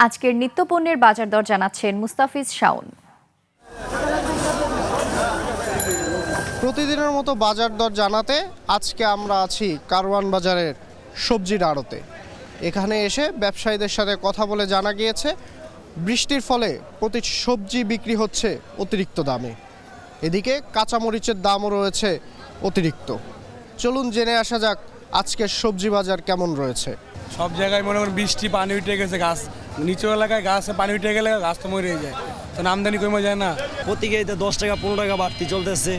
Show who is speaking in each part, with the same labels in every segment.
Speaker 1: আজকের নিত্যপণ্যের বাজার দর জানাচ্ছেন মুস্তাফিজ শাওন।
Speaker 2: প্রতিদিনের মতো বাজার দর জানাতে আজকে আমরা আছি কারওয়ান বাজারের সবজির আড়তে। এখানে এসে ব্যবসায়ীদের সাথে কথা বলে জানা গিয়েছে বৃষ্টির ফলে প্রতি সবজি বিক্রি হচ্ছে অতিরিক্ত দামে। এদিকে কাঁচামরিচের দামও রয়েছে অতিরিক্ত। চলুন জেনে আসা যাক আজকের সবজি বাজার কেমন রয়েছে।
Speaker 3: সব জায়গায় মনে করেন বৃষ্টি পানি উঠে গেছে, গাছ নিচু এলাকায় গাছে পানি উঠে গেলে গাছ তো মরে যায়, তো আমদানি কমে যায় না।
Speaker 4: প্রতি কেজিতে 10 টাকা 15 টাকা বাড়তি চলতেছে।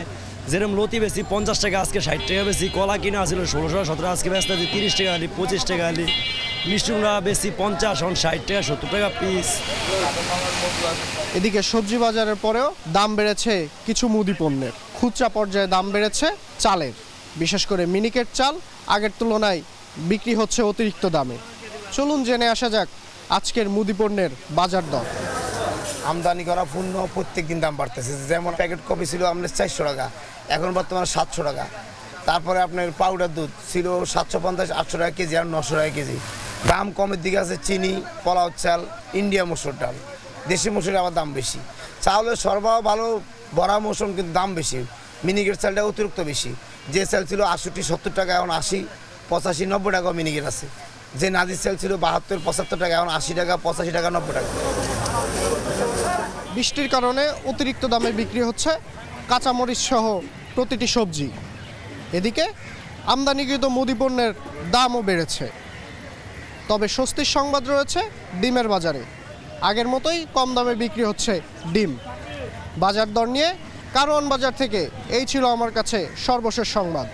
Speaker 4: যেরকম লতি বেশি 50 টাকা, আজকে 60 টাকা বেশি। কলা কিনা ছিল 16 17, আজকে ব্যস্ত আছে 30 টাকা আলি, 25 টাকা আলি। মিষ্টি কুমড়া বেশি 50, এখন 60 টাকা 70 টাকা পিস।
Speaker 2: এদিকে সবজি বাজারের পরেও দাম বেড়েছে কিছু মুদি পণ্যের। খুচরা পর্যায়ে দাম বেড়েছে চালের, বিশেষ করে মিনিকেট চাল আগের তুলনায় বিক্রি হচ্ছে অতিরিক্ত দামে। চলুন জেনে আসা যাক আজকের মুদি পণ্যের বাজার দর।
Speaker 5: আমদানি করা পণ্য প্রত্যেক দিন দাম বাড়তেছে। যেমন প্যাকেট কফি ছিল আপনার 400 টাকা, এখন বর্তমানে 700 টাকা। তারপরে আপনার পাউডার দুধ ছিল 750 800 টাকা কেজি, আর 900 টাকা কেজি। দাম কমের দিকে আছে চিনি, পোলাও চাল, ইন্ডিয়া মসুর ডাল। দেশি মসুরের আবার দাম বেশি। চাউলের সরবরাহ ভালো, ভরা মৌসুম, কিন্তু দাম বেশি। মিনিকেট চালটা অতিরিক্ত বেশি। যে চাল ছিল 68 70 টাকা, এখন 80 85 90 টাকা মিনিকেট আছে। যে নাজির চাল ছিল 72 75 টাকা, এখন 80 টাকা 85 টাকা 90 টাকা।
Speaker 2: বৃষ্টির কারণে অতিরিক্ত দামে বিক্রি হচ্ছে কাঁচামরিচ সহ প্রতিটি সবজি। এদিকে আমদানিকৃত মুদি পণ্যের দামও বেড়েছে। তবে স্বস্তির সংবাদ রয়েছে ডিমের বাজারে। আগের মতোই কম দামে বিক্রি হচ্ছে ডিম। বাজার দর নিয়ে কারওয়ান বাজার থেকে এই ছিল আমার কাছে সর্বশেষ সংবাদ।